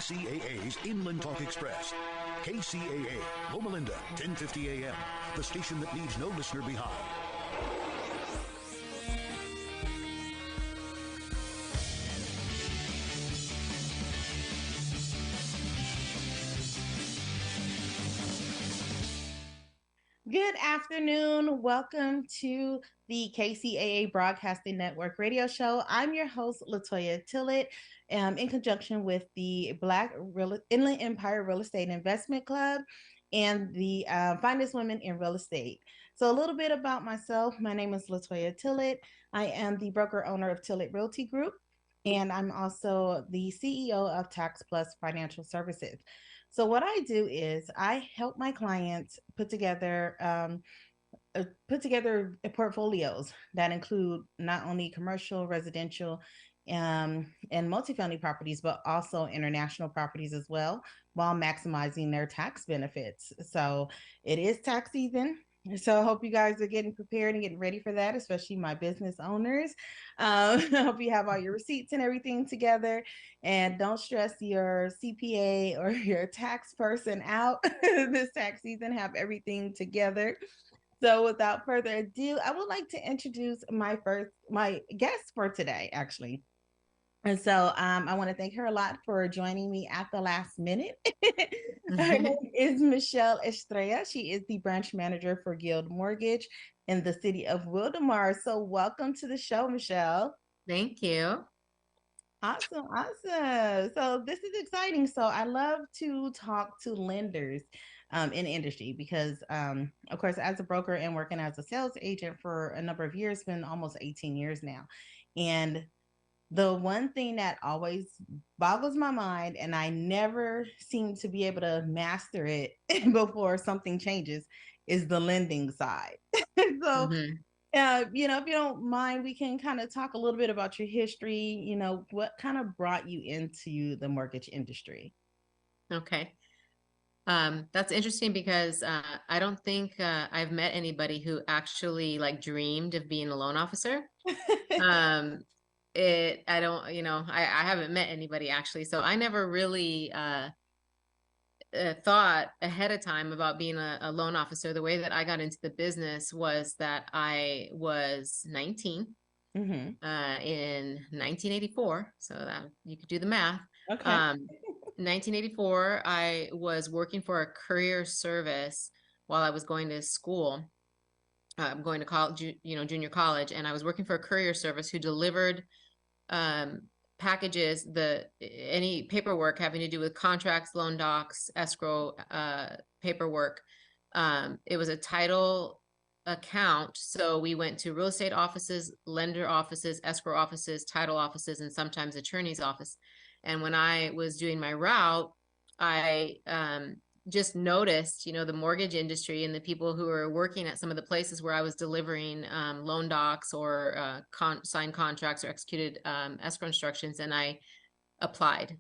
KCAA's Inland Talk Express. KCAA, Loma Linda, 1050 AM, the station that leaves no listener behind. Good afternoon. Welcome to the KCAA Broadcasting Network radio show. I'm your host, Latoya Tillett, in conjunction with the Inland Empire Real Estate Investment Club and the Finest Women in Real Estate. So a little bit about myself. My name is Latoya Tillett. I am the broker owner of Tillett Realty Group, and I'm also the CEO of Tax Plus Financial Services. So what I do is I help my clients put together portfolios that include not only commercial, residential, and multifamily properties, but also international properties as well, while maximizing their tax benefits. So it is tax season. So I hope you guys are getting prepared and getting ready for that, especially my business owners. I hope you have all your receipts and everything together, and don't stress your CPA or your tax person out this tax season. Have everything together. So without further ado, I would like to introduce my guest for today, actually. And so I want to thank her a lot for joining me at the last minute. Her name is Michelle Estrella. She is the branch manager for Guild Mortgage in the city of Wildomar. So welcome to the show, Michelle. Thank you. Awesome, awesome. So this is exciting. So I love to talk to lenders in the industry because, of course, as a broker and working as a sales agent for a number of years, been almost 18 years now. And the one thing that always boggles my mind, and I never seem to be able to master it before something changes, is the lending side. So hmm if you don't mind, we can kind of talk a little bit about your history. What kind of brought you into the mortgage industry? Okay. That's interesting because I don't think I've met anybody who actually like dreamed of being a loan officer. Um, I don't, I haven't met anybody actually. So I never really thought ahead of time about being a loan officer. The way that I got into the business was that I was 19 Hmm. in 1984. So that you could do the math. Okay. Um, 1984, I was working for a courier service while I was going to school. Going to college, junior college, and I was working for a courier service who delivered um, packages, any paperwork having to do with contracts, loan docs, escrow paperwork. It was a title account, so we went to real estate offices, lender offices, escrow offices, title offices, and sometimes attorney's office. And when I was doing my route, I just noticed, the mortgage industry and the people who were working at some of the places where I was delivering loan docs or signed contracts or executed escrow instructions, and I applied.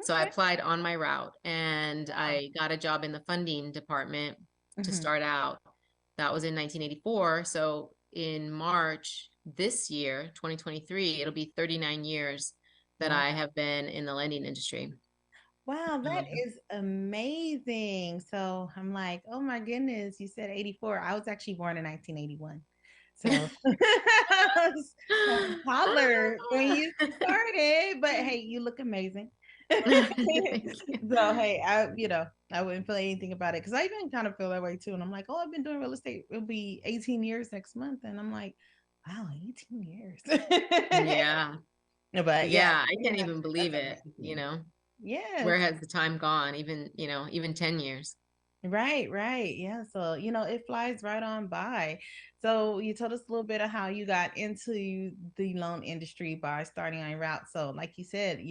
So I Okay. applied on my route, and I got a job in the funding department to Hmm. start out. That was in 1984. So in March this year, 2023, it'll be 39 years that Wow. I have been in the lending industry. Wow, that Um, is amazing. So I'm like, oh my goodness, you said 84. I was actually born in 1981. So I was a toddler when you started, but hey, you look amazing. Thank you. So hey, I wouldn't feel anything about it because I even kind of feel that way too. And I'm like, oh, I've been doing real estate. It'll be 18 years next month. And I'm like, wow, 18 years. Yeah. But yeah, Yeah, I can't yeah, even that's believe it, amazing. Where Yes. has the time gone? Even 10 years. Right, right. Yeah. So, it flies right on by. So, you told us a little bit of how you got into the loan industry by starting on your route. So, like you said,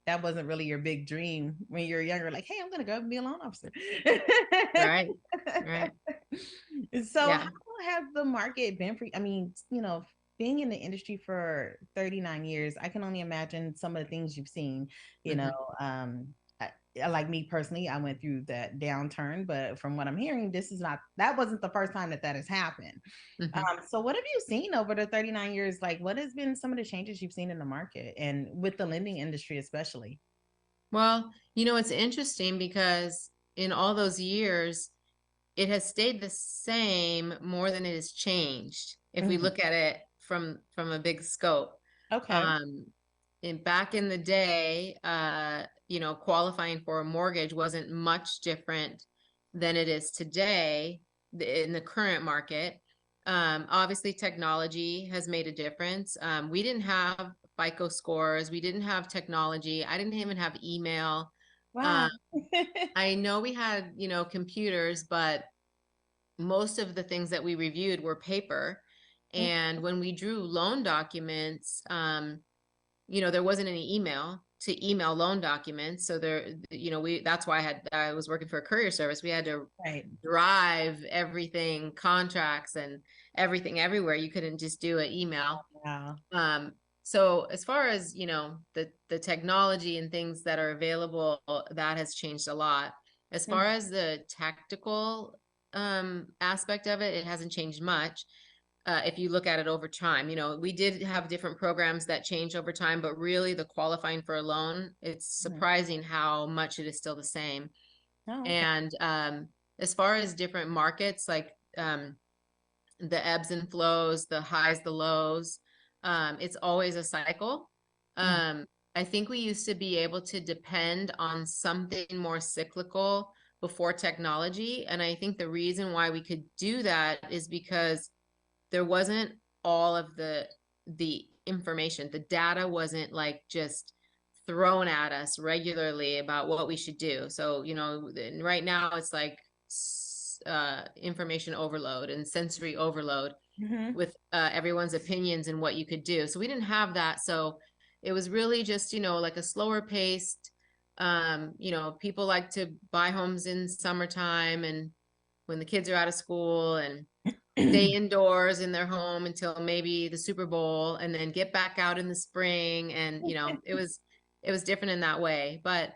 that wasn't really your big dream when you were younger, like, hey, I'm going to go be a loan officer. Right. Right. So, how Yeah. has the market been for you? I mean, being in the industry for 39 years, I can only imagine some of the things you've seen, you know, hmm um, like me personally, I went through that downturn, but from what I'm hearing, that wasn't the first time that has happened. hmm So what have you seen over the 39 years? Like, what has been some of the changes you've seen in the market and with the lending industry, especially? Well, it's interesting because in all those years, it has stayed the same more than it has changed. If we Mhm. look at it from a big scope. Okay. Um, back in the day, qualifying for a mortgage wasn't much different than it is today in the current market. Obviously, technology has made a difference. We didn't have FICO scores. We didn't have technology. I didn't even have email. Wow. Um, I know we had, computers, but most of the things that we reviewed were paper. Okay. And when we drew loan documents, there wasn't any email to email loan documents. So that's why I was working for a courier service. We had to Right. drive everything, contracts and everything everywhere. You couldn't just do an email. Wow. So as far as, the technology and things that are available, that has changed a lot. As far Mhm. as the tactical aspect of it, it hasn't changed much. If you look at it over time, we did have different programs that change over time, but really the qualifying for a loan, it's Mhm. surprising how much it is still the same. Oh, okay. And as far as different markets, like the ebbs and flows, the highs, the lows, it's always a cycle. Mhm. Um, I think we used to be able to depend on something more cyclical before technology. And I think the reason why we could do that is because there wasn't all of the information. The data wasn't like just thrown at us regularly about what we should do. So, right now it's like information overload and sensory overload Mhm. with everyone's opinions and what you could do. So we didn't have that. So it was really just, like a slower paced, people like to buy homes in summertime and when the kids are out of school and stay indoors in their home until maybe the Super Bowl and then get back out in the spring. And, it was different in that way, but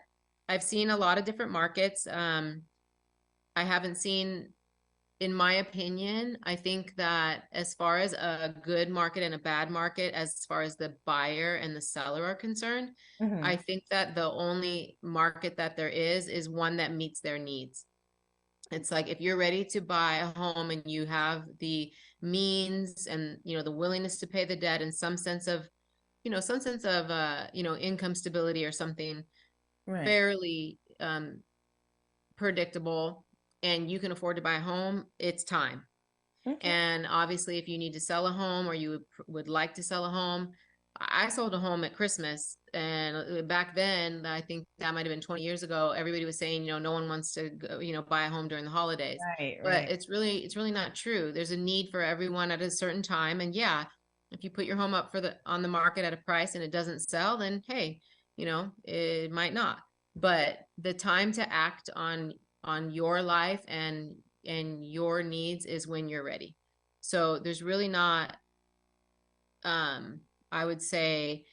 I've seen a lot of different markets. I haven't seen, in my opinion, I think that as far as a good market and a bad market, as far as the buyer and the seller are concerned, I Mhm. think that the only market that there is one that meets their needs. It's like if you're ready to buy a home and you have the means and the willingness to pay the debt and some sense of income stability or something Right. fairly predictable, and you can afford to buy a home, it's time. Okay. And obviously, if you need to sell a home or you would like to sell a home, I sold a home at Christmas. And back then, I think that might have been 20 years ago, everybody was saying, no one wants to go, buy a home during the holidays. Right. But Right. it's really not true. There's a need for everyone at a certain time. And yeah, if you put your home up on the market at a price and it doesn't sell, then hey, it might not. But the time to act on your life and your needs is when you're ready. So there's really not, I would say,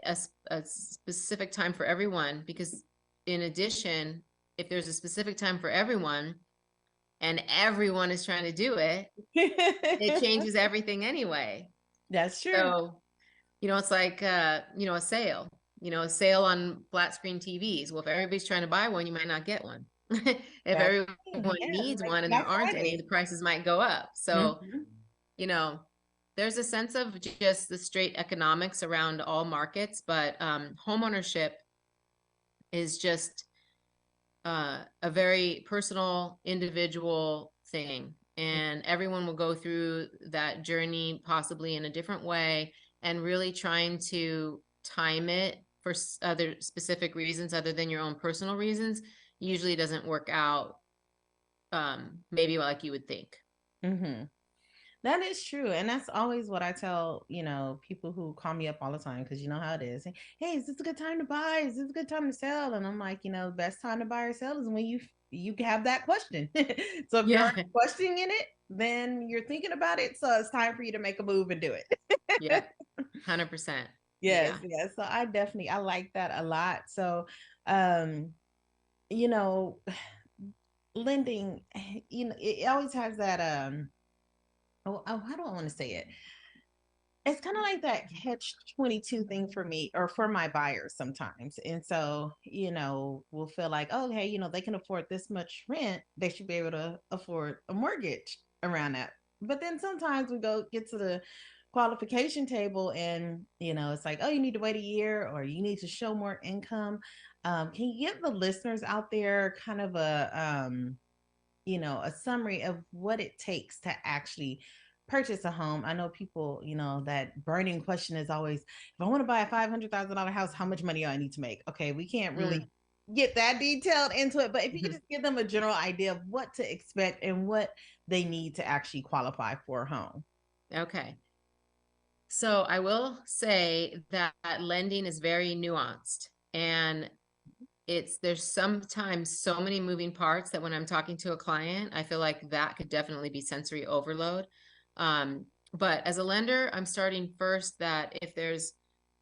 a specific time for everyone, because in addition, if there's a specific time for everyone and everyone is trying to do it, it changes everything anyway. That's true. So, it's like, a sale on flat screen TVs. Well, if everybody's trying to buy one, you might not get one. If That's everyone true. Yeah. needs Like one and there Black aren't any, Friday. the prices might go up. So, Mhm. you know, there's a sense of just the straight economics around all markets, but home ownership is just a very personal, individual thing. And everyone will go through that journey possibly in a different way, and really trying to time it for other specific reasons other than your own personal reasons usually doesn't work out maybe like you would think. Mhm. That is true. And that's always what I tell, people who call me up all the time because you know how it is. Hey, is this a good time to buy? Is this a good time to sell? And I'm like, the best time to buy or sell is when you have that question. So if you're Yeah. already questioning it, then you're thinking about it. So it's time for you to make a move and do Yeah. it. 100%. Yes, Yeah. yes. So I like that a lot. So um, you know, lending, it always has that how do I want to say it? it's kind of like that catch-22 thing for me or for my buyers sometimes. And so, we'll feel like, oh, hey, they can afford this much rent. They should be able to afford a mortgage around that. But then sometimes we get to the qualification table and, it's like, oh, you need to wait a year or you need to show more income. Can you give the listeners out there kind of a summary of what it takes to actually purchase a home? I know people, that burning question is always, if I want to buy a $500,000 house, how much money do I need to make? Okay, we can't really get that detailed into it, but if you could just give them a general idea of what to expect and what they need to actually qualify for a home. Okay. So I will say that lending is very nuanced, and there's sometimes so many moving parts that when I'm talking to a client, I feel like that could definitely be sensory overload. But as a lender, I'm starting first that if there's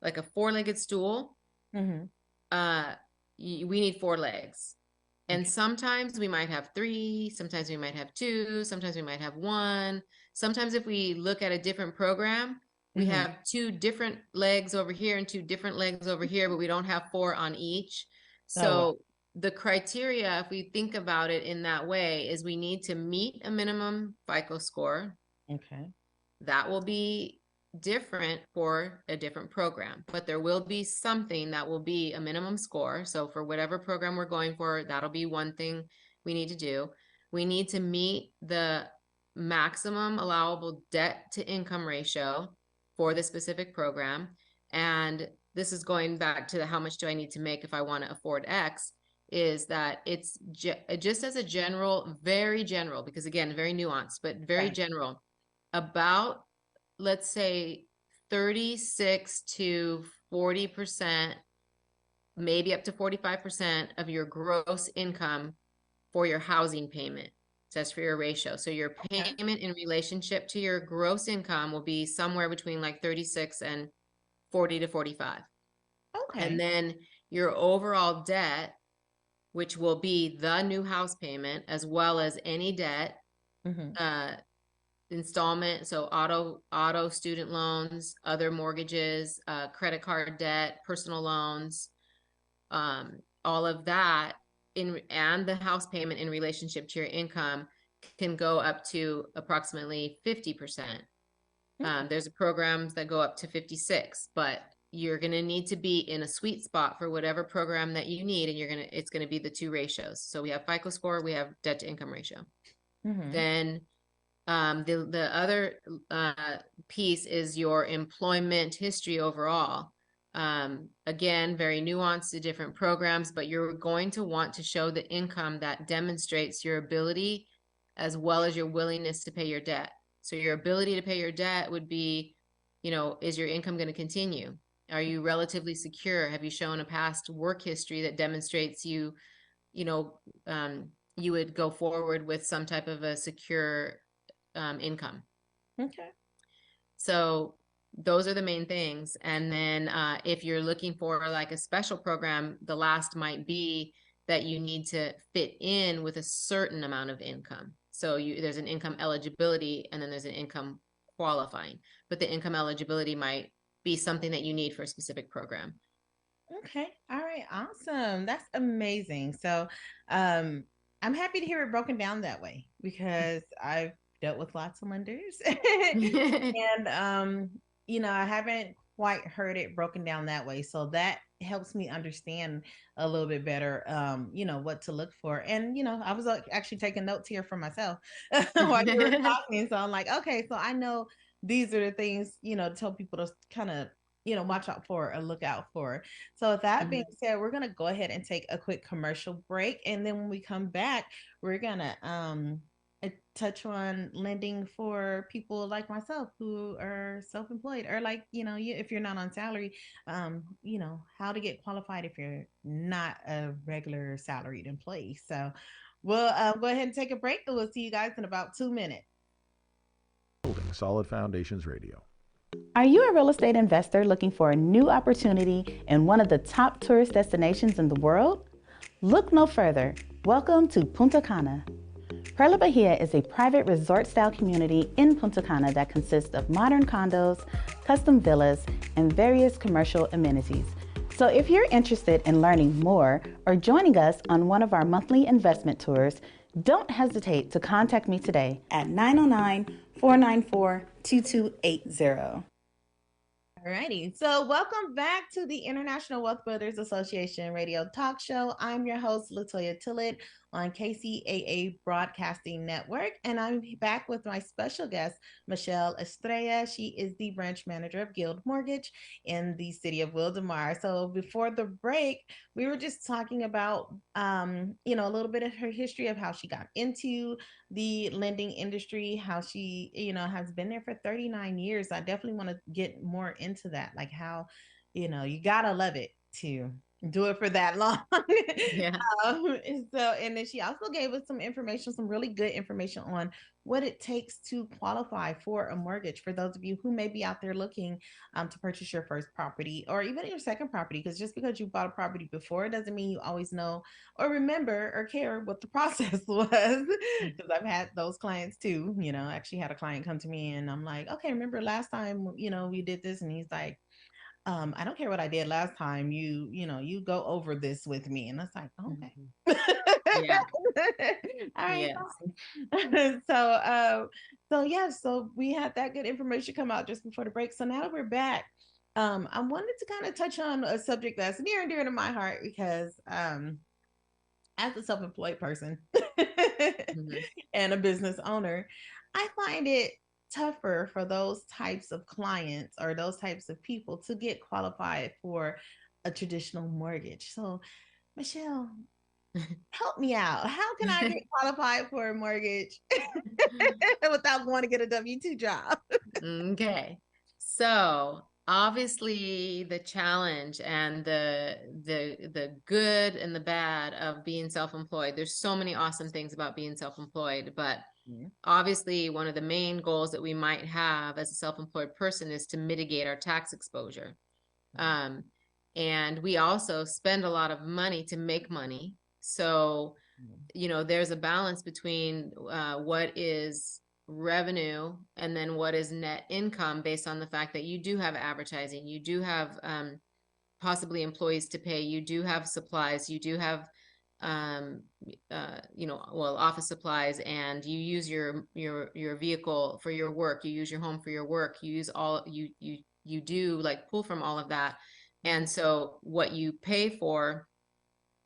like a 4-legged stool, we need 4 legs. And sometimes we might have 3, sometimes we might have 2, sometimes we might have 1. Sometimes if we look at a different program, we have 2 different legs over here and 2 different legs over here, but we don't have 4 on each. So the criteria, if we think about it in that way, is we need to meet a minimum FICO score. Okay. That will be different for a different program, but there will be something that will be a minimum score. So for whatever program we're going for, that'll be one thing we need to do. We need to meet the maximum allowable debt to income ratio for the specific program. And this is going back to how much do I need to make if I want to afford X, is that it's just as a general, very general, because again, very nuanced, but very general, about, let's say 36 to 40%, maybe up to 45% of your gross income for your housing payment. So that's for your ratio. So your payment in relationship to your gross income will be somewhere between like 36 and 40 to 45. Okay. And then your overall debt, which will be the new house payment, as well as any debt, installment, so auto student loans, other mortgages, credit card debt, personal loans, all of that and the house payment in relationship to your income can go up to approximately 50%. There's programs that go up to 56, but you're going to need to be in a sweet spot for whatever program that you need, and it's going to be the 2 ratios. So we have FICO score, we have debt to income ratio. Then the other piece is your employment history overall. Again, very nuanced to different programs, but you're going to want to show the income that demonstrates your ability as well as your willingness to pay your debt. So your ability to pay your debt would be, is your income going to continue? Are you relatively secure? Have you shown a past work history that demonstrates you would go forward with some type of a secure income? Okay. So those are the main things. And then if you're looking for like a special program, the last might be that you need to fit in with a certain amount of income. So there's an income eligibility and then there's an income qualifying, but the income eligibility might be something that you need for a specific program. Okay. All right. Awesome. That's amazing. So I'm happy to hear it broken down that way because I've dealt with lots of lenders and I haven't quite heard it broken down that way. So that helps me understand a little bit better, what to look for. And, I was actually taking notes here for myself while you were talking. So I'm like, okay, so I know these are the things, to tell people to kind of, watch out for or look out for. So with that being said, we're going to go ahead and take a quick commercial break. And then when we come back, we're going to, touch on lending for people like myself who are self-employed or like, if you're not on salary, how to get qualified if you're not a regular salaried employee. So we'll go ahead and take a break and we'll see you guys in about 2 minutes. Building Solid Foundations Radio. Are you a real estate investor looking for a new opportunity in one of the top tourist destinations in the world? Look no further. Welcome to Punta Cana. Perla Bahia is a private resort-style community in Punta Cana that consists of modern condos, custom villas, and various commercial amenities. So if you're interested in learning more or joining us on one of our monthly investment tours, don't hesitate to contact me today at 909-494-2280. Alrighty, so welcome back to the International Wealth Builders Association radio talk show. I'm your host, Latoya Tillett on KCAA Broadcasting Network, and I'm back with my special guest, Michelle Estrella. She is the branch manager of Guild Mortgage in the city of Wildomar. So before the break, we were just talking about, a little bit of her history of how she got into the lending industry, how she, has been there for 39 years. I definitely want to get more into that, like how, you gotta love it to do it for that long. Yeah. And then she also gave us some information, some really good information on what it takes to qualify for a mortgage for those of you who may be out there looking to purchase your first property or even your second property, because just because you bought a property before doesn't mean you always know or remember or care what the process was. Because I've had those clients too. I actually had a client come to me and I'm like, okay, remember last time we did this? And he's like, I don't care what I did last time. You go over this with me. And it's like, okay. Yeah. All right. Yes. So we had that good information come out just before the break. So now that we're back, I wanted to kind of touch on a subject that's near and dear to my heart because as a self-employed person and a business owner, I find it tougher for those types of clients or those types of people to get qualified for a traditional mortgage. So, Michelle, help me out. How can I get qualified for a mortgage without going to get a W-2 job? Okay. So obviously the challenge and the good and the bad of being self-employed, there's so many awesome things about being self-employed, but obviously one of the main goals that we might have as a self-employed person is to mitigate our tax exposure. And we also spend a lot of money to make money. So, there's a balance between what is revenue and then what is net income based on the fact that you do have advertising, you do have possibly employees to pay, you do have supplies, you do have office supplies, and you use your vehicle for your work, you use your home for your work, you use all you do like pull from all of that. And so what you pay for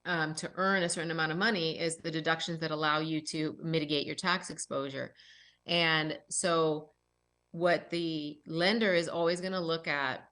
to earn a certain amount of money is the deductions that allow you to mitigate your tax exposure. And so what the lender is always going to look at,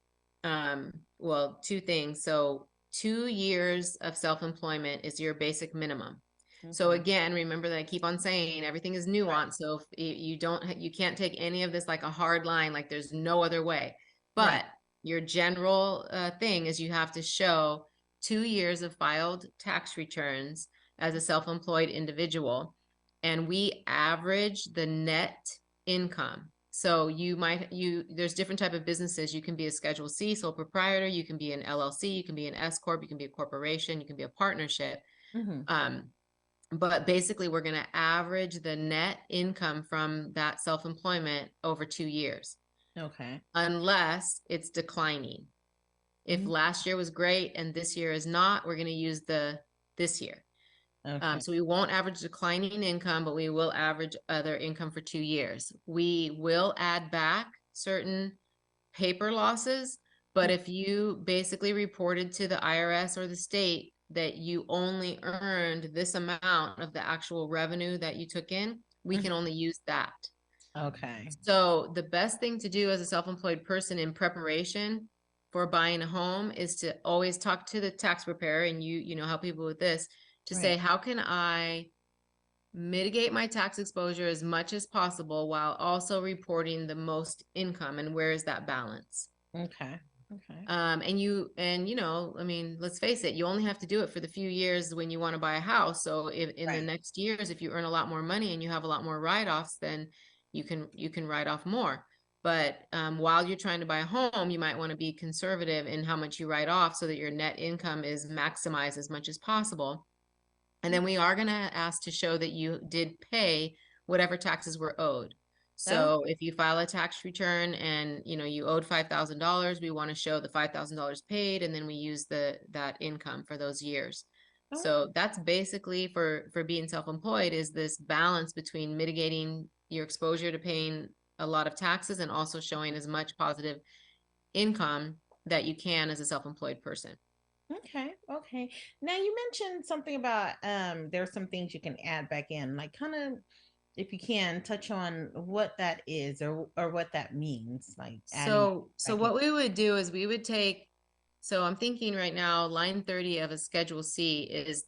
two things. So 2 years of self-employment is your basic minimum. So again, remember that I keep on saying everything is nuanced. So if you can't take any of this like a hard line, like there's no other way. But your general thing is you have to show 2 years of filed tax returns as a self-employed individual. And we average the net income. So there's different type of businesses. You can be a Schedule C, sole proprietor. You can be an LLC. You can be an S Corp. You can be a corporation. You can be a partnership. But basically, we're going to average the net income from that self-employment over 2 years. Okay. Unless it's declining. If last year was great and this year is not, we're going to use this year. Okay. So we won't average declining income, but we will average other income for 2 years. We will add back certain paper losses, but if you basically reported to the IRS or the state that you only earned this amount of the actual revenue that you took in, we can only use that. Okay. So the best thing to do as a self-employed person in preparation for buying a home is to always talk to the tax preparer, and help people with this, to say, how can I mitigate my tax exposure as much as possible while also reporting the most income, and where is that balance? Okay. Okay. Let's face it, you only have to do it for the few years when you want to buy a house. So if in the next years, if you earn a lot more money and you have a lot more write-offs, then you can write off more. But while you're trying to buy a home, you might want to be conservative in how much you write off so that your net income is maximized as much as possible. And then we are going to ask to show that you did pay whatever taxes were owed. So if you file a tax return and you owed $5,000, we want to show the $5,000 paid, and then we use that income for those years. So that's basically for being self-employed, is this balance between mitigating your exposure to paying a lot of taxes and also showing as much positive income that you can as a self-employed person. Okay. Okay. Now you mentioned something about there's some things you can add back in, like kind of, if you can touch on what that is or what that means, like adding So back what we would do is we would take, so I'm thinking right now, line 30 of a Schedule C is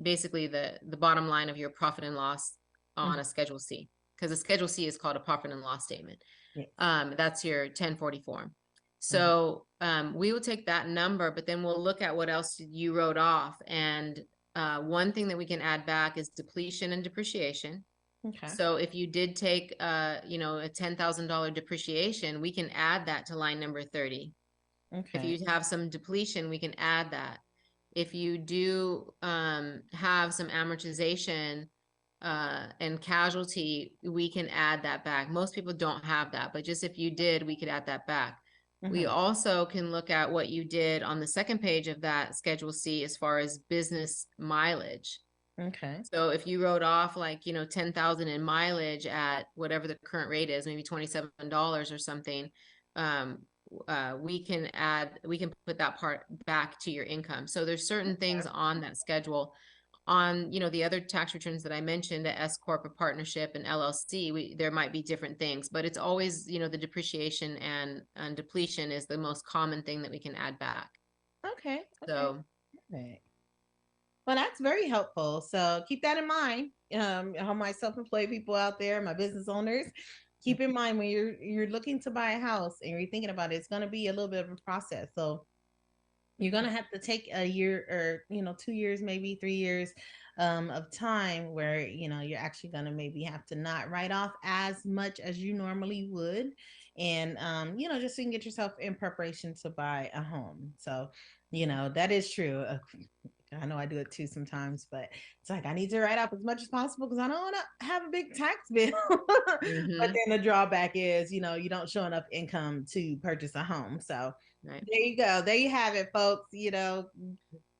basically the bottom line of your profit and loss on a Schedule C, because a Schedule C is called a profit and loss statement. Yes. That's your 1040 form. So we will take that number, but then we'll look at what else you wrote off. And one thing that we can add back is depletion and depreciation. Okay. So if you did take a $10,000 depreciation, we can add that to line number 30. If Okay. you have some depletion, we can add that. If you do have some amortization and casualty, we can add that back. Most people don't have that, but just if you did, we could add that back. We also can look at what you did on the second page of that Schedule C as far as business mileage. Okay. So if you wrote off like, 10,000 in mileage at whatever the current rate is, maybe $27 or something, we can put that part back to your income. So there's certain things on that schedule. On, the other tax returns that I mentioned, the S Corp, a partnership, and LLC, there might be different things, but it's always, the depreciation and depletion is the most common thing that we can add back. Okay. So. Okay. Well, that's very helpful. So keep that in mind. All my self-employed people out there, my business owners, keep in mind when you're looking to buy a house and you're thinking about it, it's going to be a little bit of a process. So you're going to have to take a year or 2 years, maybe 3 years of time where you're actually going to maybe have to not write off as much as you normally would, and just so you can get yourself in preparation to buy a home. So that is true. I know I do it too sometimes, but it's like I need to write off as much as possible because I don't want to have a big tax bill. But then the drawback is, you don't show enough income to purchase a home. So there you go. There you have it, folks. You got.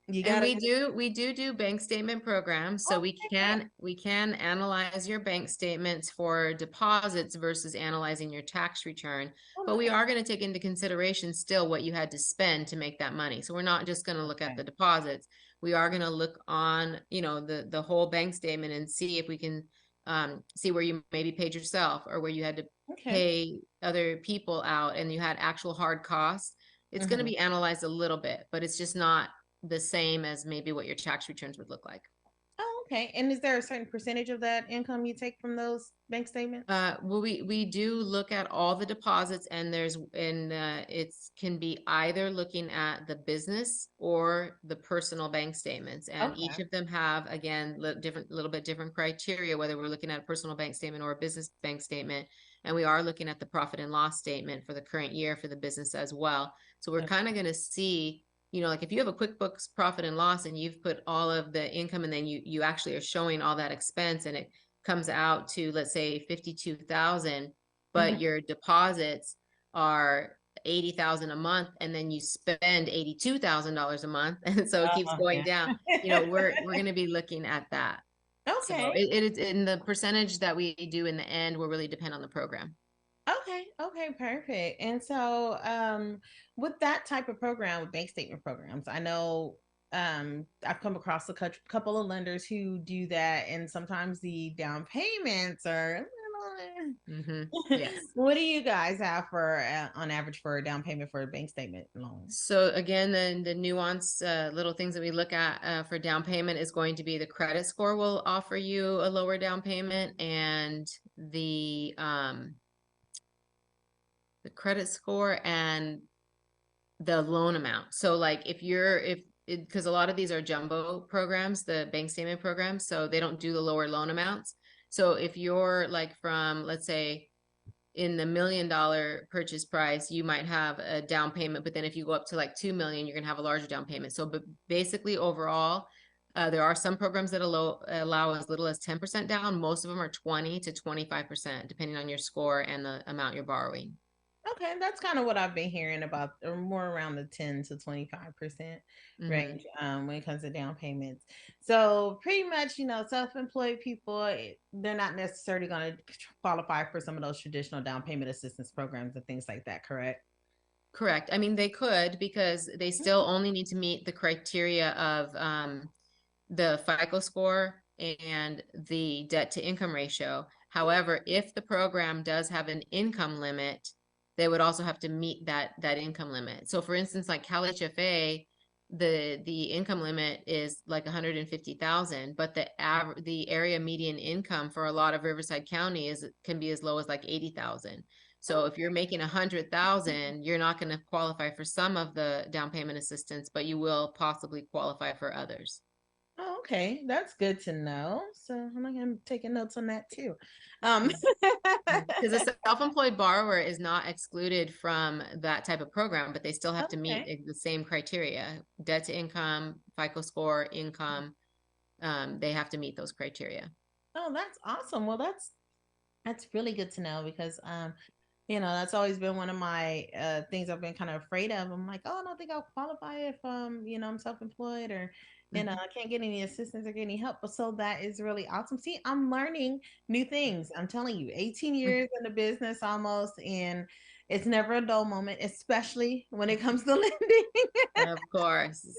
And we do bank statement programs, so we can analyze your bank statements for deposits versus analyzing your tax return. But we are going to take into consideration still what you had to spend to make that money. So we're not just going to look at the deposits. We are going to look on, the whole bank statement and see if we can see where you maybe paid yourself or where you had to pay other people out and you had actual hard costs. It's going to be analyzed a little bit, but it's just not the same as maybe what your tax returns would look like. Oh, okay. And is there a certain percentage of that income you take from those bank statements? Well, we do look at all the deposits, and it can be either looking at the business or the personal bank statements, and each of them have, again, little bit different criteria, whether we're looking at a personal bank statement or a business bank statement. And we are looking at the profit and loss statement for the current year for the business as well. So we're kind of going to see, like if you have a QuickBooks profit and loss and you've put all of the income and then you actually are showing all that expense and it comes out to, let's say, 52,000, but your deposits are 80,000 a month, and then you spend $82,000 a month, and so it keeps going down. We're going to be looking at that. Okay. So it's in the percentage that we do in the end will really depend on the program. Okay, perfect. And so with that type of program, with bank statement programs, I know I've come across a couple of lenders who do that, and sometimes the down payments are Yes. What do you guys have for on average for a down payment for a bank statement loan? So again, the nuanced little things that we look at for down payment is going to be the credit score will offer you a lower down payment, and the credit score and the loan amount. So like because a lot of these are jumbo programs, the bank statement programs, so they don't do the lower loan amounts. So if you're like from, let's say, in the $1 million purchase price, you might have a down payment, but then if you go up to like 2 million, you're gonna have a larger down payment. So but basically overall, There are some programs that allow as little as 10% down. Most of them are 20 to 25%, depending on your score and the amount you're borrowing. Okay, that's kind of what I've been hearing about, or more around the 10 to 25% range when it comes to down payments. So pretty much, self-employed people, they're not necessarily going to qualify for some of those traditional down payment assistance programs and things like that, correct? Correct. I mean, they could, because they still only need to meet the criteria of the FICO score and the debt to income ratio. However, if the program does have an income limit, they would also have to meet that income limit. So for instance, like Cal HFA, the income limit is like 150,000, but the area median income for a lot of Riverside County can be as low as like 80,000. So if you're making 100,000, you're not going to qualify for some of the down payment assistance, but you will possibly qualify for others. Oh, okay, that's good to know. So I'm taking notes on that too. Because a self-employed borrower is not excluded from that type of program, but they still have to meet the same criteria: debt to income, FICO score, income. They have to meet those criteria. Oh, that's awesome. Well, that's really good to know, because that's always been one of my things I've been kind of afraid of. I'm like, oh, I don't think I'll qualify if I'm self-employed, or I can't get any assistance or get any help. But so that is really awesome. See, I'm learning new things. I'm telling you, 18 years in the business almost, and it's never a dull moment, especially when it comes to lending. Of course. Yes.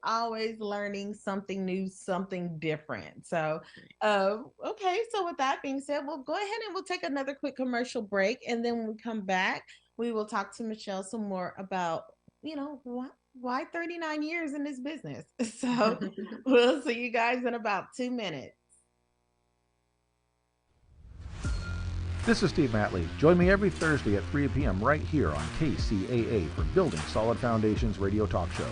Always learning something new, something different. So, okay. So with that being said, we'll go ahead and we'll take another quick commercial break. And then when we come back, we will talk to Michelle some more about, why 39 years in this business. So we'll see you guys in about 2 minutes. This is Steve Matley. Join me every Thursday at 3 p.m. right here on KCAA for Building Solid Foundations radio talk show.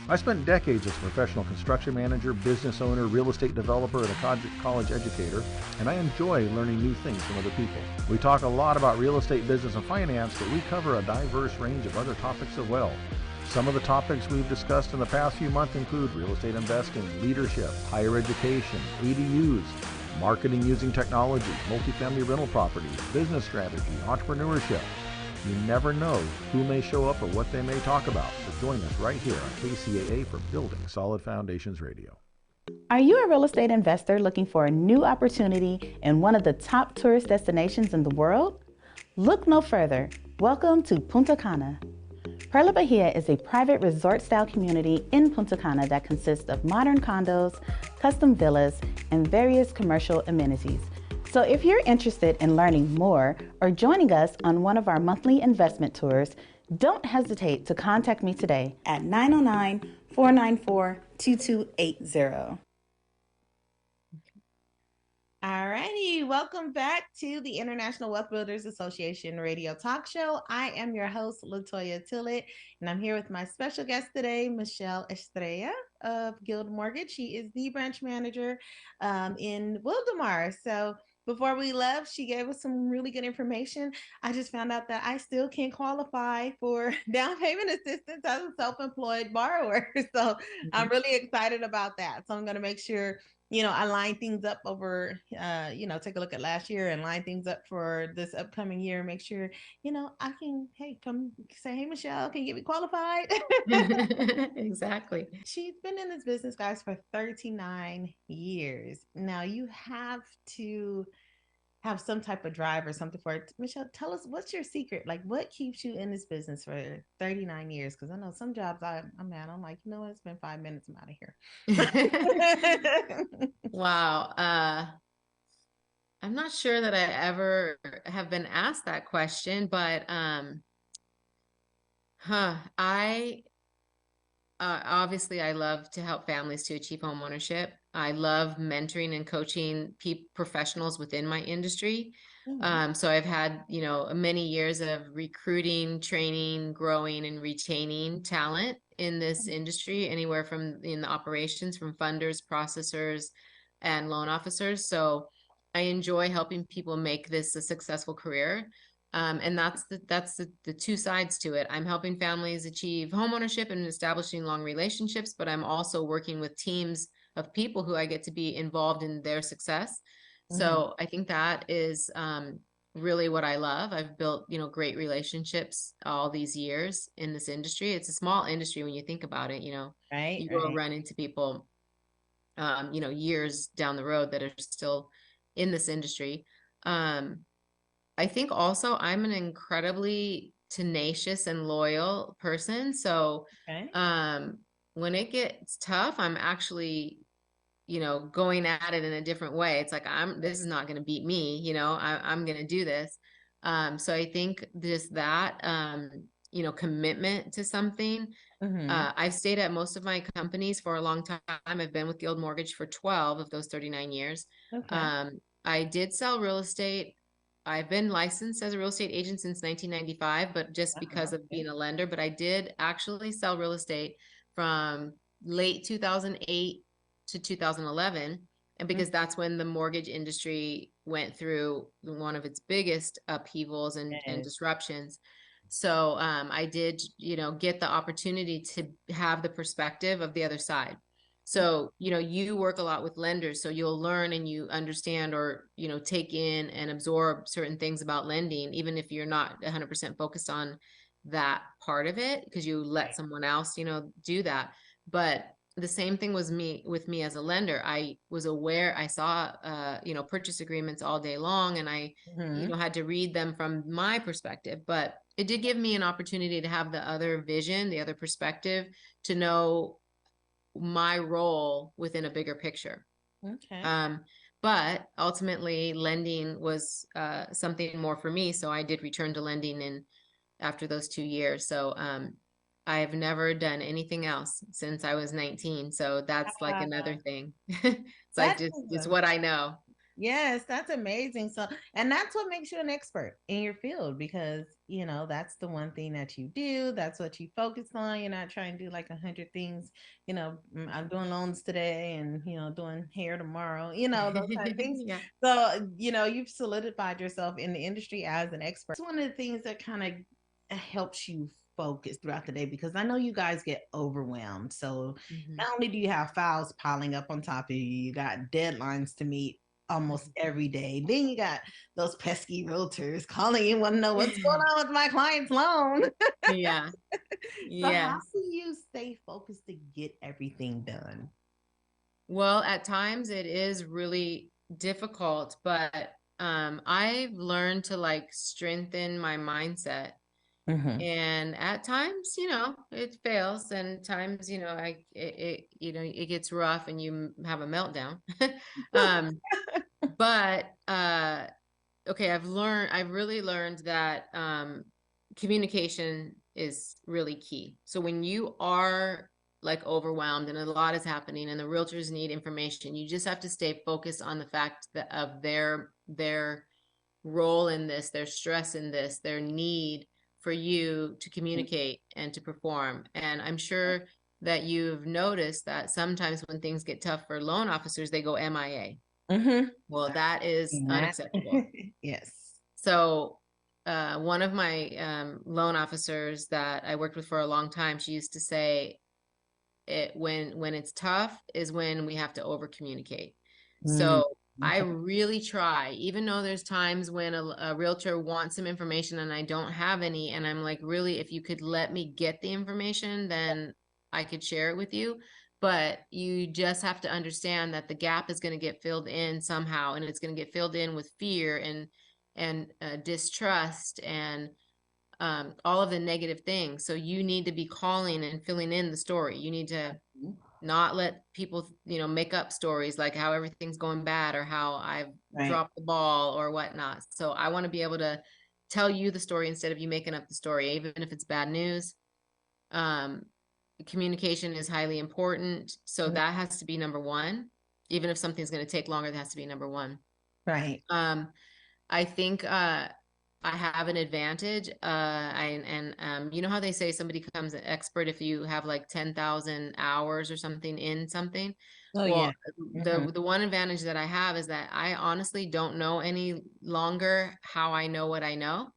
I spent decades as a professional construction manager, business owner, real estate developer, and a college educator, and I enjoy learning new things from other people. We talk a lot about real estate, business, and finance, but we cover a diverse range of other topics as well. Some of the topics we've discussed in the past few months include real estate investing, leadership, higher education, ADUs, marketing using technology, multifamily rental properties, business strategy, entrepreneurship. You never know who may show up or what they may talk about. So join us right here on KCAA for Building Solid Foundations Radio. Are you a real estate investor looking for a new opportunity in one of the top tourist destinations in the world? Look no further. Welcome to Punta Cana. Perla Bahia is a private resort-style community in Punta Cana that consists of modern condos, custom villas, and various commercial amenities. So if you're interested in learning more or joining us on one of our monthly investment tours, don't hesitate to contact me today at 909-494-2280. All righty, welcome back to the International Wealth Builders Association radio talk show. I am your host, Latoya Tillett, and I'm here with my special guest today, Michelle Estrella of Guild Mortgage. She is the branch manager in Wildomar. So before we left, she gave us some really good information. I just found out that I still can't qualify for down payment assistance as a self-employed borrower. So I'm really excited about that. So I'm going to make sure I line things up over, take a look at last year and line things up for this upcoming year. Make sure, I can, come say, hey, Michelle, can you get me qualified? Exactly. She's been in this business, guys, for 39 years. Now you have to have some type of drive or something for it. Michelle, tell us, what's your secret? Like, what keeps you in this business for 39 years? Because I know some jobs I'm like, it's been 5 minutes, I'm out of here. Wow. I'm not sure that I ever have been asked that question, but obviously I love to help families to achieve home ownership. I love mentoring and coaching professionals within my industry. So I've had, many years of recruiting, training, growing, and retaining talent in this industry, anywhere from in the operations, from funders, processors, and loan officers. So I enjoy helping people make this a successful career. And that's the two sides to it. I'm helping families achieve homeownership and establishing long relationships, but I'm also working with teams of people who I get to be involved in their success. So I think that is really what I love. I've built, great relationships all these years in this industry. It's a small industry when you think about it, Right, you will right. run into people, years down the road that are still in this industry. I think also I'm an incredibly tenacious and loyal person. So, Okay. when it gets tough, I'm actually, going at it in a different way. It's like, this is not going to beat me, I'm going to do this. So I think just that, commitment to something. Mm-hmm. I've stayed at most of my companies for a long time. I've been with Guild Mortgage for 12 of those 39 years. Okay. I did sell real estate. I've been licensed as a real estate agent since 1995, but just because of Okay. being a lender. But I did actually sell real estate from late 2008 to 2011. And because that's when the mortgage industry went through one of its biggest upheavals and Yes. disruptions. So I did, get the opportunity to have the perspective of the other side. So, you work a lot with lenders, so you'll learn and you understand or, take in and absorb certain things about lending, even if you're not 100% focused on that part of it, because you let someone else, do that. But the same thing was with me as a lender. I was aware, I saw, purchase agreements all day long, and I, Mm-hmm. had to read them from my perspective, but it did give me an opportunity to have the other vision, the other perspective, to know my role within a bigger picture. Okay. But ultimately lending was something more for me. So I did return to lending after those 2 years. So I've never done anything else since I was 19. So that's like another thing. It's like That's just what I know. Yes, that's amazing. So, and that's what makes you an expert in your field because, that's the one thing that you do. That's what you focus on. You're not trying to do like 100 things, I'm doing loans today and, doing hair tomorrow, those kind of things. Yeah. So, you've solidified yourself in the industry as an expert. It's one of the things that kind of helps you focus throughout the day because I know you guys get overwhelmed. So, Mhm. not only do you have files piling up on top of you, you got deadlines to meet almost every day. Then you got those pesky realtors calling you, want to know what's going on with my client's loan. Yeah. So how Yes. do you stay focused to get everything done? Well, at times it is really difficult, but I've learned to like strengthen my mindset. Mm-hmm. And at times, it fails, and times, it gets rough and you have a meltdown. um, but okay, I've really learned that communication is really key. So when you are like overwhelmed and a lot is happening and the realtors need information, you just have to stay focused on the fact that of their role in this, their stress in this, their need for you to communicate and to perform. And I'm sure that you've noticed that sometimes when things get tough for loan officers, they go MIA. Mm-hmm. Well, that is unacceptable. Yes. So, one of my loan officers that I worked with for a long time, she used to say, when it's tough is when we have to over communicate. Mm, So I okay. really try, even though there's times when a realtor wants some information and I don't have any, and I'm like, really, if you could let me get the information, then I could share it with you. But you just have to understand that the gap is going to get filled in somehow, and it's going to get filled in with fear and distrust and all of the negative things. So you need to be calling and filling in the story. You need to not let people, make up stories like how everything's going bad or how I've Right. dropped the ball or whatnot. So I want to be able to tell you the story instead of you making up the story, even if it's bad news. Um, Communication is highly important. So that has to be number one. Even if something's going to take longer, that has to be number one. Right. I think I have an advantage. You know how they say somebody becomes an expert if you have like 10,000 hours or something in something? Oh yeah. Well, Mm-hmm. the one advantage that I have is that I honestly don't know any longer how I know what I know.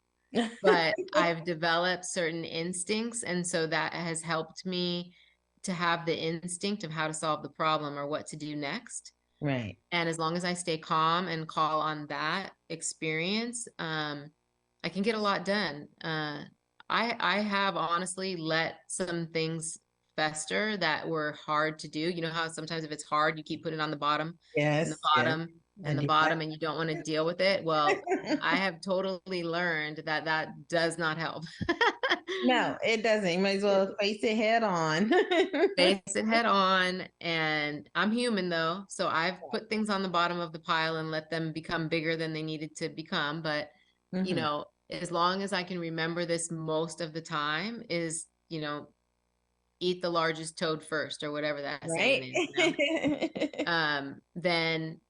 but I've developed certain instincts. And so that has helped me to have the instinct of how to solve the problem or what to do next. Right. And as long as I stay calm and call on that experience, I can get a lot done. I have honestly let some things fester that were hard to do. You know how sometimes if it's hard, you keep putting it on the bottom and the Yes. Yes. bottom and the bottom, and you don't want to deal with it. Well, I have totally learned that that does not help. No, it doesn't. You might as well face it head on. Face it head on. And I'm human though. So I've put things on the bottom of the pile and let them become bigger than they needed to become. But, you know, as long as I can remember this most of the time is, you know, eat the largest toad first or whatever that saying is, you know? Then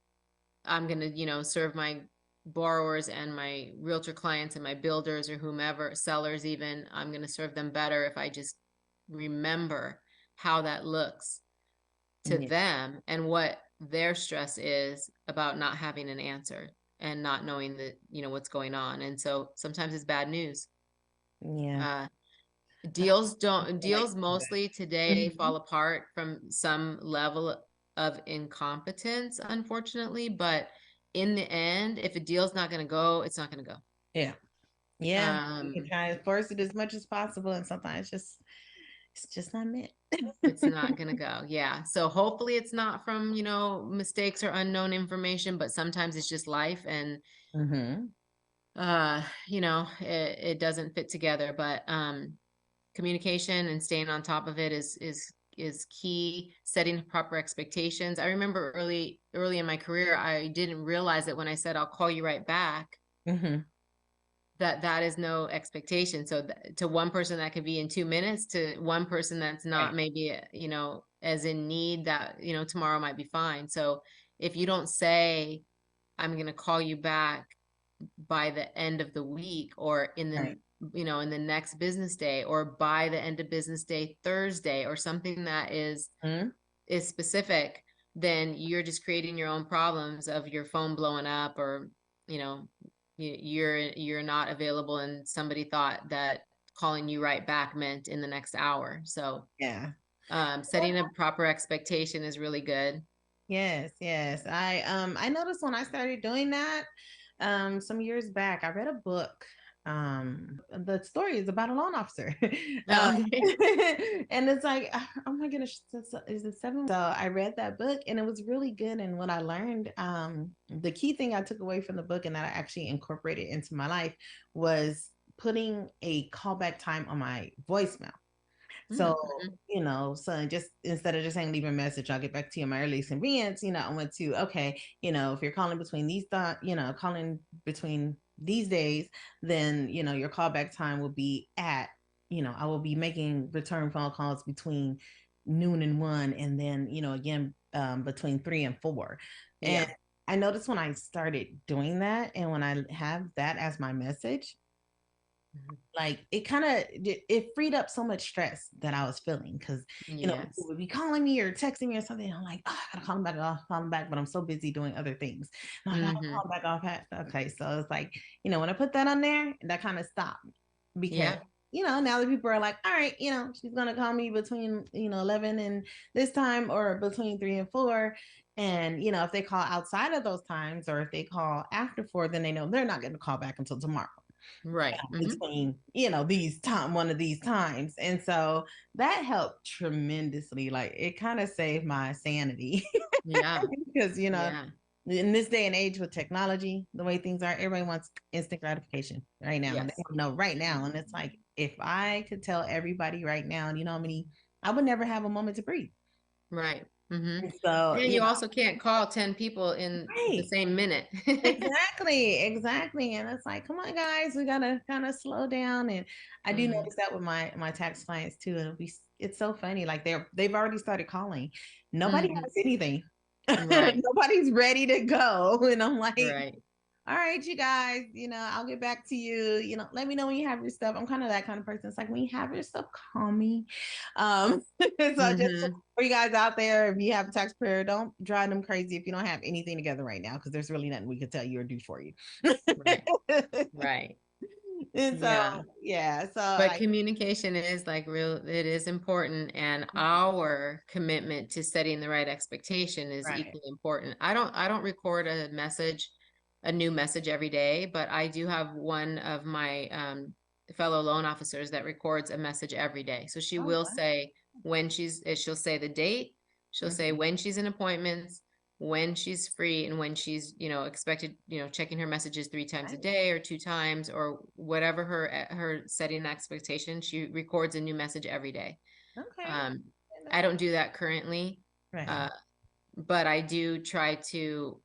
I'm going to, you know, serve my borrowers and my realtor clients and my builders or whomever, sellers even, I'm going to serve them better if I just remember how that looks to them and what their stress is about not having an answer and not knowing that, you know, what's going on. And so sometimes it's bad news. Yeah. Deals mostly today fall apart from some level of incompetence, unfortunately, but in the end, if a deal's not going to go, it's not going to go. Yeah. Yeah. You can try to force it as much as possible. And sometimes it's just not meant. It's not going to go. Yeah. So hopefully it's not from, you know, mistakes or unknown information, but sometimes it's just life and, you know, it doesn't fit together, but, communication and staying on top of it is key. Setting proper expectations. I remember early in my career, I didn't realize that when I said, I'll call you right back, that is no expectation. So to one person that could be in 2 minutes, to one person that's not maybe, you know, as in need, that, you know, tomorrow might be fine. So if you don't say, I'm going to call you back by the end of the week or in the, you know, in the next business day or by the end of business day, Thursday, or something that is specific, then you're just creating your own problems of your phone blowing up or, you know, you're not available and somebody thought that calling you right back meant in the next hour. So setting a proper expectation is really good. Yes. I noticed when I started doing that some years back, I read a book. The story is about a loan officer. And it's like, oh my goodness, is it 7? So I read that book and it was really good. And what I learned, the key thing I took away from the book and that I actually incorporated into my life was putting a callback time on my voicemail. So, you know, so just instead of just saying leave a message, I'll get back to you at my earliest convenience, you know, I went to, okay, you know, if you're calling between these calling between these days, then, you know, your callback time will be at, you know, I will be making return phone calls between noon and 1, and then, you know, again, between 3 and 4. And I noticed when I started doing that and when I have that as my message, like it freed up so much stress that I was feeling because you know people would be calling me or texting me or something. And I'm like, oh, I gotta call them back, I'll call them back, but I'm so busy doing other things. And I gotta call them back off. Okay, so it's like, you know, when I put that on there, that kind of stopped because you know, now the people are like, all right, you know, she's gonna call me between, you know, 11 and this time or between 3 and 4. And you know, if they call outside of those times or if they call after 4, then they know they're not gonna call back until tomorrow. Between, you know, one of these times. And so that helped tremendously. Like it kind of saved my sanity. Because, you know, in this day and age with technology, the way things are, everybody wants instant gratification right now. They know right now. And it's like, if I could tell everybody right now, you know how many, I would never have a moment to breathe. So and you also can't call 10 people in the same minute. Exactly. And it's like, come on, guys, we gotta kind of slow down. And I do notice that with my tax clients too. And it's so funny. Like they've already started calling. Nobody has anything. Nobody's ready to go. And I'm like, all right, you guys, you know, I'll get back to you. You know, let me know when you have your stuff. I'm kind of that kind of person. It's like, when you have your stuff, call me. So just for you guys out there, if you have a tax preparer, don't drive them crazy if you don't have anything together right now, because there's really nothing we could tell you or do for you. And Yeah. so, yeah, so But communication is like it is important, and our commitment to setting the right expectation is right. equally important. I don't record a new message every day, but I do have one of my fellow loan officers that records a message every day. So she Oh, will wow. say she'll say the date, she'll say when she's in appointments, when she's free, and when she's, expected, checking her messages 3 times a Right. day or 2 times or whatever her setting expectation. She records a new message every day. Okay. I don't do that currently, Right. but I do try to,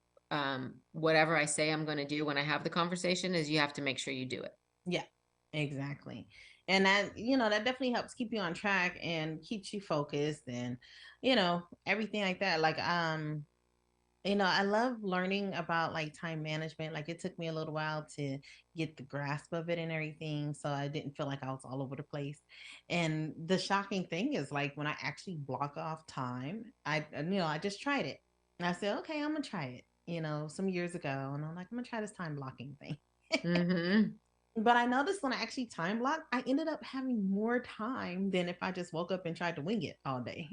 whatever I say I'm going to do when I have the conversation is you have to make sure you do it. Yeah, exactly. And that, that definitely helps keep you on track and keeps you focused and, everything like that. Like, I love learning about like time management. Like it took me a little while to get the grasp of it and everything. So I didn't feel like I was all over the place. And the shocking thing is like when I actually block off time, I just tried it. And I said, okay, I'm gonna try it, some years ago. And I'm like, I'm gonna try this time blocking thing. Mm-hmm. But I noticed when I actually time blocked, I ended up having more time than if I just woke up and tried to wing it all day.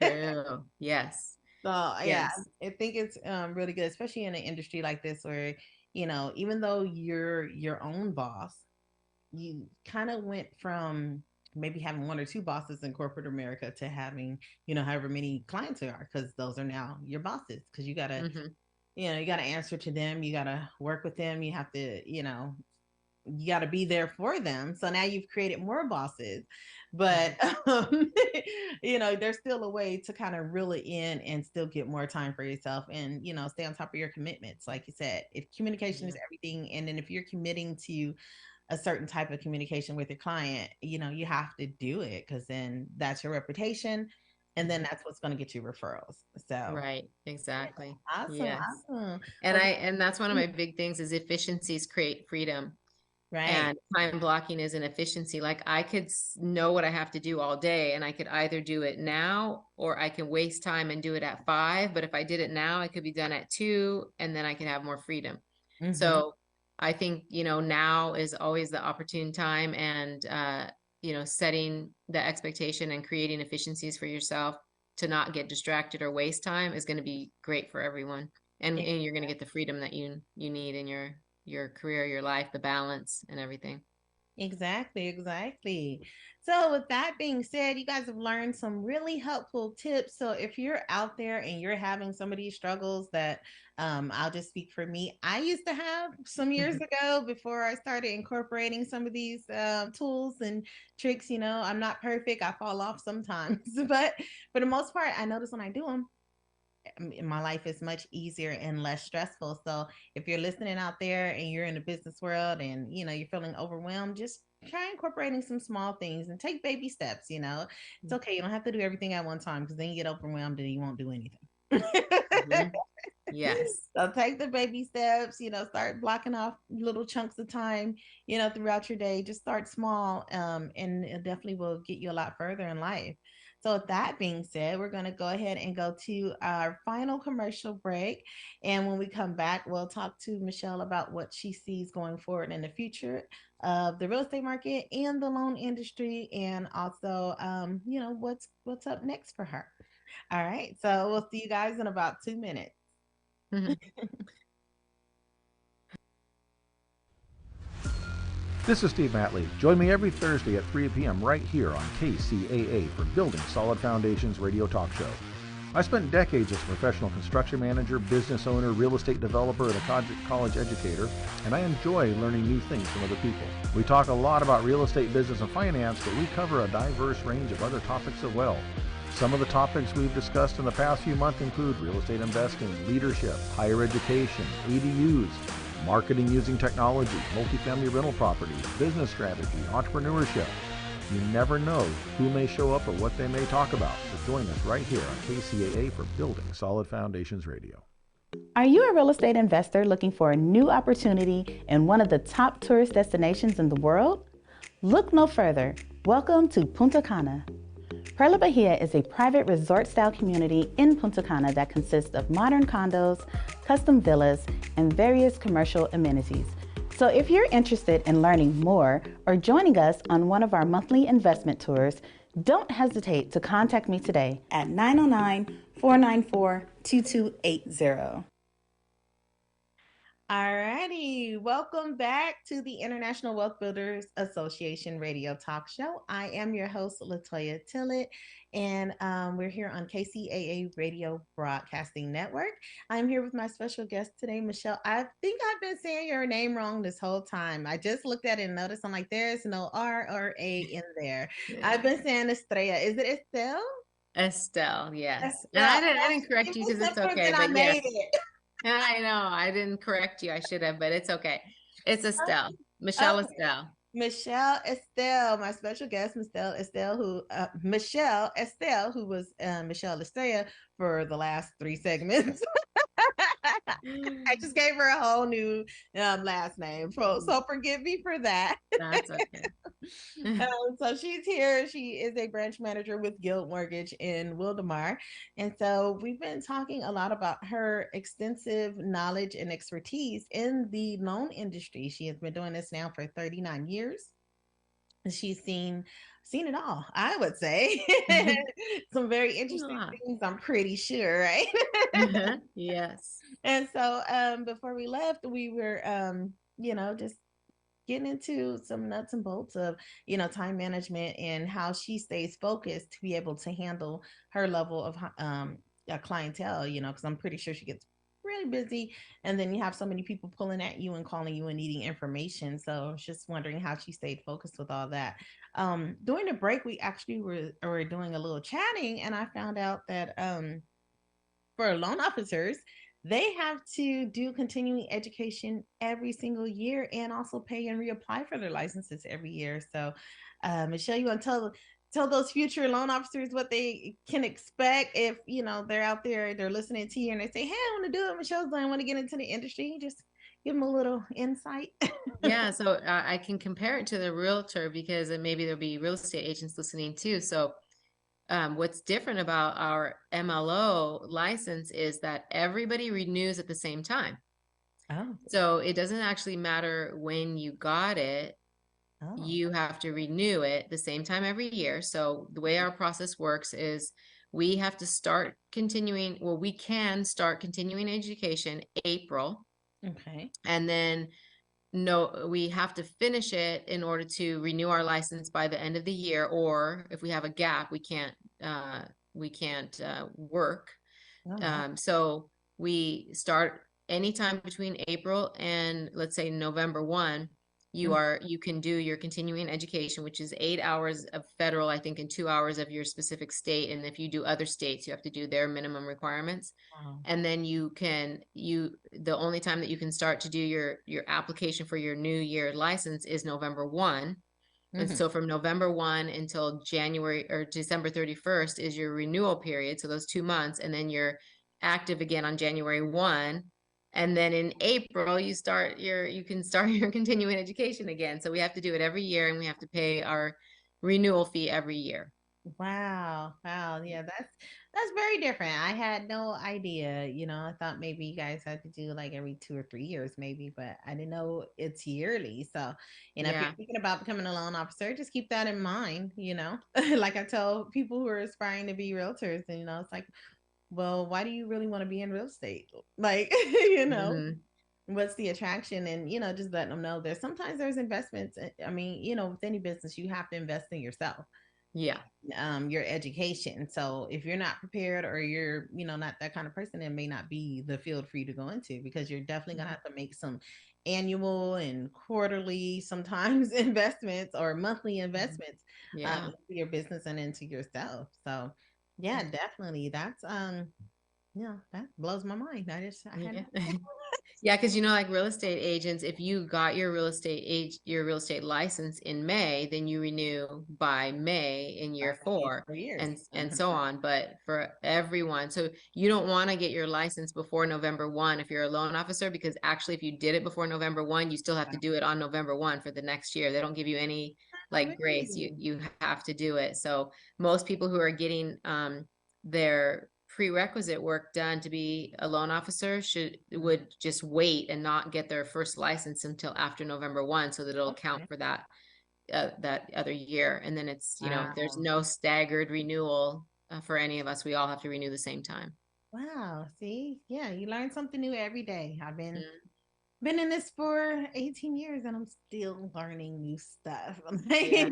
True. Yes. So yeah, Yes. I think it's really good, especially in an industry like this where, even though you're your own boss, you kind of went from maybe having 1 or 2 bosses in corporate America to having, however many clients there are, because those are now your bosses. Because you gotta, Mm-hmm. you gotta answer to them, you gotta work with them, you have to, you got to be there for them. So now you've created more bosses, but there's still a way to kind of reel it in and still get more time for yourself and stay on top of your commitments. Like you said, if communication is everything, and then if you're committing to a certain type of communication with your client, you have to do it, because then that's your reputation, and then that's what's going to get you referrals. So Right. Exactly. awesome, Yes. awesome. And Well, and that's one of my big things is efficiencies create freedom. right. And time blocking is an efficiency. Like I could know what I have to do all day, and I could either do it now or I can waste time and do it at 5. But if I did it now, I could be done at 2, and then I could have more freedom. Mm-hmm. So I think, now is always the opportune time, and, setting the expectation and creating efficiencies for yourself to not get distracted or waste time is going to be great for everyone. And you're going to get the freedom that you need in your career, your life, the balance and everything. Exactly. So with that being said, you guys have learned some really helpful tips. So if you're out there and you're having some of these struggles that I'll just speak for me, I used to have some years ago before I started incorporating some of these tools and tricks. I'm not perfect. I fall off sometimes, but for the most part, I notice when I do them, my life is much easier and less stressful. So if you're listening out there and you're in the business world and you're feeling overwhelmed, just try incorporating some small things and take baby steps. It's okay. You don't have to do everything at one time, because then you get overwhelmed and you won't do anything. Mm-hmm. Yes. So take the baby steps, start blocking off little chunks of time, throughout your day. Just start small, and it definitely will get you a lot further in life. So with that being said, we're going to go ahead and go to our final commercial break. And when we come back, we'll talk to Michelle about what she sees going forward in the future of the real estate market and the loan industry, and also, what's up next for her. All right. So we'll see you guys in about 2 minutes. This is Steve Matley. Join me every Thursday at 3 p.m. right here on KCAA for Building Solid Foundations radio talk show. I spent decades as a professional construction manager, business owner, real estate developer, and a college educator, and I enjoy learning new things from other people. We talk a lot about real estate, business, and finance, but we cover a diverse range of other topics as well. Some of the topics we've discussed in the past few months include real estate investing, leadership, higher education, ADUs, marketing using technology, multifamily rental properties, business strategy, entrepreneurship. You never know who may show up or what they may talk about. So join us right here on KCAA for Building Solid Foundations Radio. Are you a real estate investor looking for a new opportunity in one of the top tourist destinations in the world? Look no further. Welcome to Punta Cana. Perla Bahia is a private resort-style community in Punta Cana that consists of modern condos, custom villas, and various commercial amenities. So if you're interested in learning more or joining us on one of our monthly investment tours, don't hesitate to contact me today at 909-494-2280. Alrighty, welcome back to the International Wealth Builders Association radio talk show. I am your host, Latoya Tillett, and we're here on KCAA Radio Broadcasting Network. I'm here with my special guest today, Michelle. I think I've been saying your name wrong this whole time. I just looked at it and noticed I'm like, there's no R or A in there. I've been saying Estrella. Is it Estelle? Estelle, yes. Estelle. And I didn't correct you because it's okay. I But made yes. it. I know I didn't correct you. I should have, but it's okay. It's Estelle. Michelle Estelle. Michelle Estelle, my special guest, Michelle Estelle, who was Michelle Estrella for the last 3 segments. I just gave her a whole new last name, so forgive me for that. That's okay. So she's here. She is a branch manager with Guild Mortgage in Wildomar. And so we've been talking a lot about her extensive knowledge and expertise in the loan industry. She has been doing this now for 39 years. And she's seen it all, I would say. Some very interesting things, I'm pretty sure, right? Yes. And so before we left, we were, just getting into some nuts and bolts of, time management and how she stays focused to be able to handle her level of clientele, because I'm pretty sure she gets really busy. And then you have so many people pulling at you and calling you and needing information. So I was just wondering how she stayed focused with all that. During the break, we actually were doing a little chatting, and I found out that for loan officers, they have to do continuing education every single year and also pay and reapply for their licenses every year. So, Michelle, you want to tell those future loan officers what they can expect if, they're out there, they're listening to you and they say, hey, I want to do it. Michelle's doing, I want to get into the industry. Just give them a little insight. Yeah. So I can compare it to the realtor because maybe there'll be real estate agents listening too. So what's different about our MLO license is that everybody renews at the same time. Oh. So it doesn't actually matter when you got it. Oh. You have to renew it the same time every year. So the way our process works is we have to start continuing. Well, we can start continuing education April. Okay. And then we have to finish it in order to renew our license by the end of the year. Or if we have a gap, we can't work. Oh. So we start anytime between April and let's say November 1. You can do your continuing education, which is 8 hours of federal, I think, and 2 hours of your specific state. And if you do other states, you have to do their minimum requirements. Wow. And then the only time that you can start to do your application for your new year license is November 1. Mm-hmm. And so from November 1 until January or December 31st is your renewal period. So those 2 months, and then you're active again on January 1. And then in April, you can start your continuing education again. So we have to do it every year, and we have to pay our renewal fee every year. Wow. Yeah, that's very different. I had no idea. I thought maybe you guys had to do like every 2 or 3 years, maybe, but I didn't know it's yearly. So, if you're thinking about becoming a loan officer, just keep that in mind. Like I tell people who are aspiring to be realtors, and it's like, well, why do you really want to be in real estate? Like, mm-hmm. What's the attraction? And, just letting them know sometimes there's investments. I mean, with any business, you have to invest in yourself. Yeah. Your education. So if you're not prepared or you're, not that kind of person, it may not be the field for you to go into, because you're definitely going to have to make some annual and quarterly, sometimes investments or monthly investments into your business and into yourself. So yeah, definitely. That's that blows my mind. Yeah, because like real estate agents, if you got your real estate license in May, then you renew by May in year 4 and so on. But for everyone, so you don't want to get your license before November 1 if you're a loan officer, because actually if you did it before November 1, you still have to do it on November 1 for the next year. They don't give you any grace. You have to do it. So most people who are getting their prerequisite work done to be a loan officer would just wait and not get their first license until after November 1, so that it'll count for that other year. And then it's, there's Wow. no staggered renewal for any of us. We all have to renew the same time. Wow. See, yeah, you learn something new every day. I've been Mm. in this for 18 years and I'm still learning new stuff. Yeah.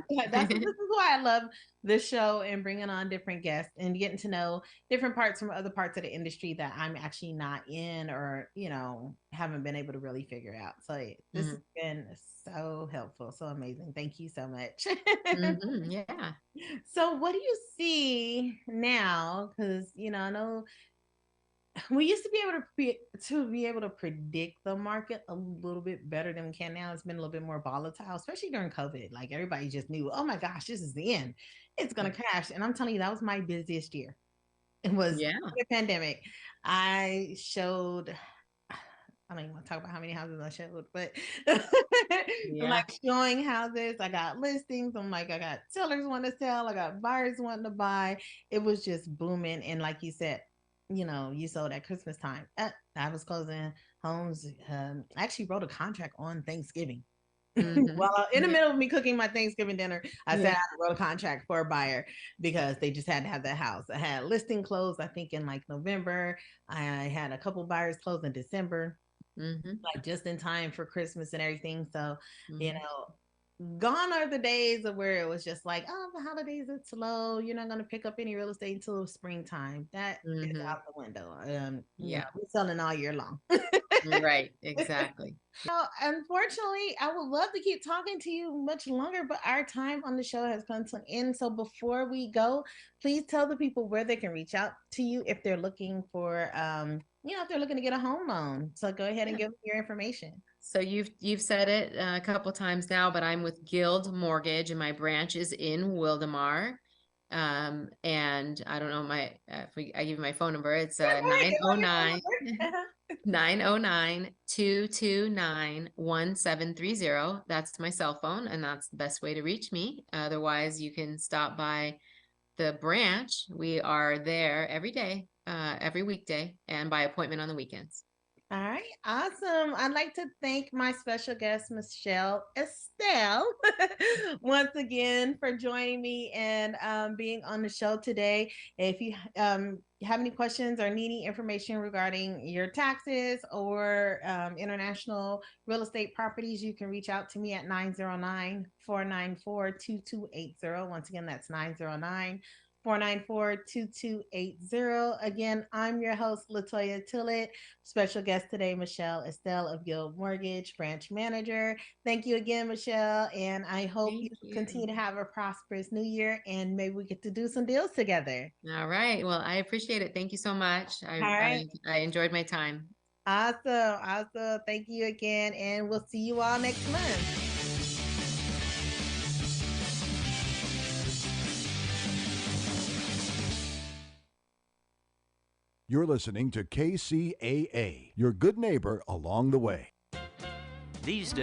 This is why I love this show and bringing on different guests and getting to know different parts from other parts of the industry that I'm actually not in or, haven't been able to really figure out. So this has been so helpful, so amazing. Thank you so much. Yeah. So what do you see now? Because, I know we used to be able to predict the market a little bit better than we can now. It's been a little bit more volatile, especially during COVID. Like everybody just knew, oh my gosh, this is the end. It's gonna crash. And I'm telling you, that was my busiest year. It was the pandemic. I showed. I don't even want to talk about how many houses I showed, but I'm like showing houses. I got listings. I'm like, I got sellers wanting to sell. I got buyers wanting to buy. It was just booming. And like you said, you sold at Christmas time. I was closing homes. I actually wrote a contract on Thanksgiving. Well, in the middle of me cooking my Thanksgiving dinner, I sat out and wrote a contract for a buyer because they just had to have that house. I had a listing closed, I think, in like November. I had a couple buyers close in December, like just in time for Christmas and everything. So, gone are the days of where it was just like, oh, the holidays are slow. You're not going to pick up any real estate until springtime. That is out the window. We're selling all year long. Right, exactly. Well, unfortunately, I would love to keep talking to you much longer, but our time on the show has come to an end. So before we go, please tell the people where they can reach out to you if they're looking for, if they're looking to get a home loan. So go ahead and give them your information. So you've said it a couple times now, but I'm with Guild Mortgage, and my branch is in Wildemar. And I don't know I give you my phone number. It's 909-229-1730. That's my cell phone, and that's the best way to reach me. Otherwise, you can stop by the branch. We are there every day, every weekday, and by appointment on the weekends. All right, awesome. I'd like to thank my special guest, Michelle Estelle, once again for joining me and being on the show today. If you have any questions or need any information regarding your taxes or international real estate properties, you can reach out to me at 909-494-2280. Once again, that's 909-494-2280. Again, I'm your host, Latoya Tillett. Special guest today, Michelle Estelle of Guild Mortgage, branch manager. Thank you again, Michelle. And I hope you continue to have a prosperous new year and maybe we get to do some deals together. All right. Well, I appreciate it. Thank you so much. I enjoyed my time. Awesome. Thank you again. And we'll see you all next month. You're listening to KCAA, your good neighbor along the way. These days.